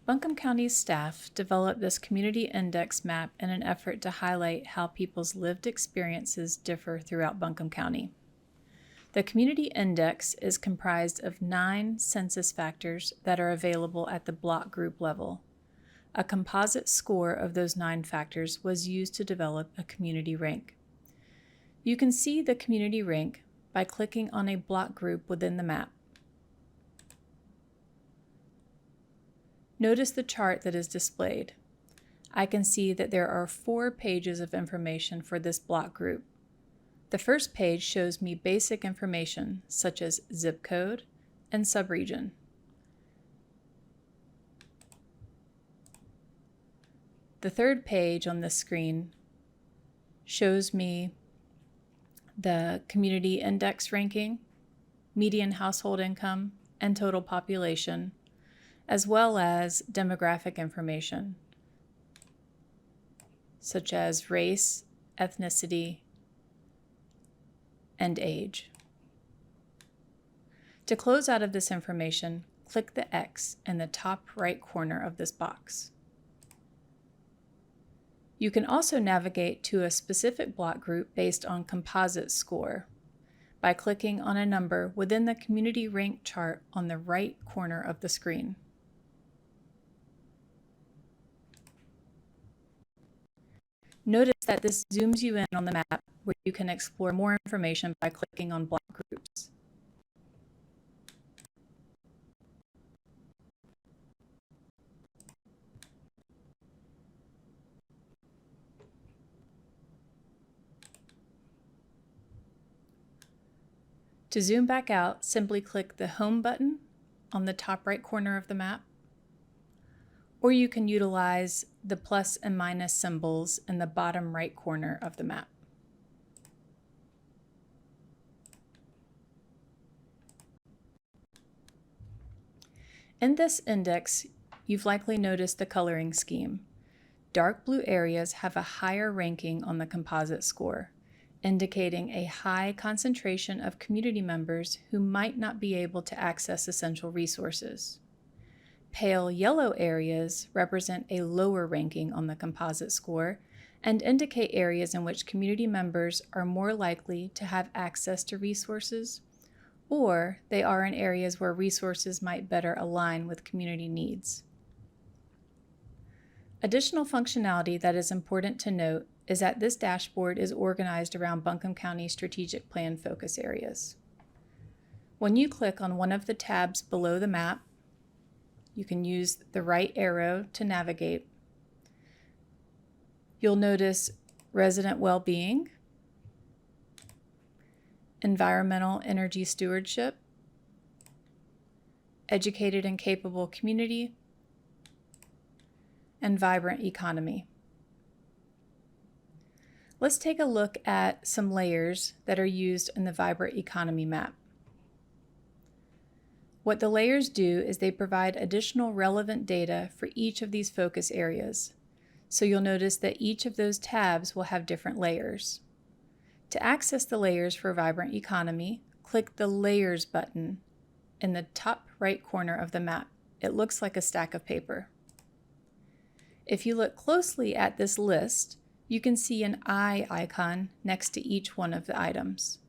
Buncombe County's staff developed this community index map in an effort to highlight how people's lived experiences differ throughout Buncombe County. The community index is comprised of 9 census factors that are available at the block group level. A composite score of those 9 factors was used to develop a community rank. You can see the community rank by clicking on a block group within the map. Notice the chart that is displayed. I can see that there are 4 pages of information for this block group. The first page shows me basic information such as zip code and subregion. The third page on this screen shows me the community index ranking, median household income, and total population, as well as demographic information such as race, ethnicity, and age. To close out of this information, click the X in the top right corner of this box. You can also navigate to a specific block group based on composite score by clicking on a number within the community rank chart on the right corner of the screen. Notice that this zooms you in on the map where you can explore more information by clicking on block groups. To zoom back out, simply click the Home button on the top right corner of the map, or you can utilize the plus and minus symbols in the bottom right corner of the map. In this index, you've likely noticed the coloring scheme. Dark blue areas have a higher ranking on the composite score, indicating a high concentration of community members who might not be able to access essential resources. Pale yellow areas represent a lower ranking on the composite score and indicate areas in which community members are more likely to have access to resources, or they are in areas where resources might better align with community needs. Additional functionality that is important to note is that this dashboard is organized around Buncombe County Strategic Plan focus areas. When you click on one of the tabs below the map, you can use the right arrow to navigate. You'll notice resident well-being, environmental energy stewardship, educated and capable community, and vibrant economy. Let's take a look at some layers that are used in the vibrant economy map. What the layers do is they provide additional relevant data for each of these focus areas. So you'll notice that each of those tabs will have different layers. To access the layers for vibrant economy, click the Layers button in the top right corner of the map. It looks like a stack of paper. If you look closely at this list, you can see an eye icon next to each one of the items.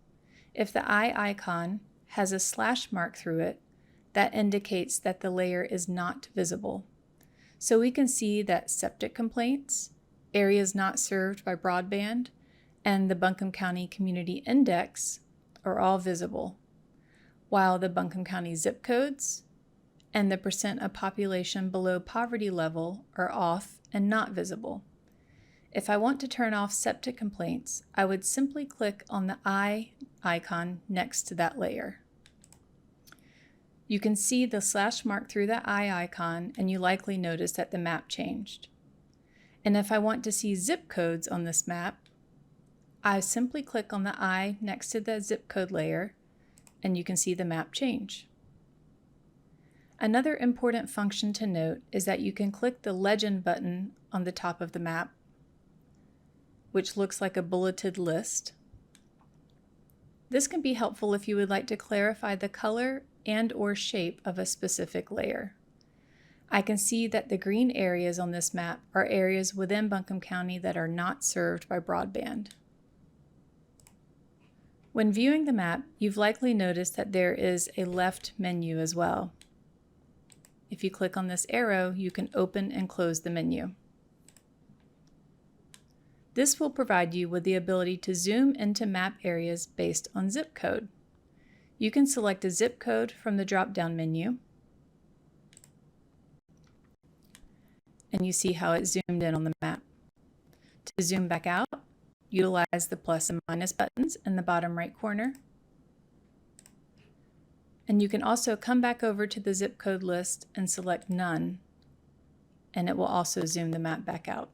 If the eye icon has a slash mark through it, that indicates that the layer is not visible. So we can see that septic complaints, areas not served by broadband, and the Buncombe County Community Index are all visible, while the Buncombe County zip codes and the percent of population below poverty level are off and not visible. If I want to turn off septic complaints, I would simply click on the eye icon next to that layer. You can see the slash mark through the eye icon, and you likely notice that the map changed. And if I want to see zip codes on this map, I simply click on the eye next to the zip code layer, and you can see the map change. Another important function to note is that you can click the legend button on the top of the map, which looks like a bulleted list. This can be helpful if you would like to clarify the color and/or shape of a specific layer. I can see that the green areas on this map are areas within Buncombe County that are not served by broadband. When viewing the map, you've likely noticed that there is a left menu as well. If you click on this arrow, you can open and close the menu. This will provide you with the ability to zoom into map areas based on zip code. You can select a zip code from the drop-down menu, and you see how it zoomed in on the map. To zoom back out, utilize the plus and minus buttons in the bottom right corner. And you can also come back over to the zip code list and select None, and it will also zoom the map back out.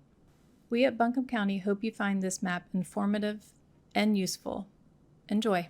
We at Buncombe County hope you find this map informative and useful. Enjoy!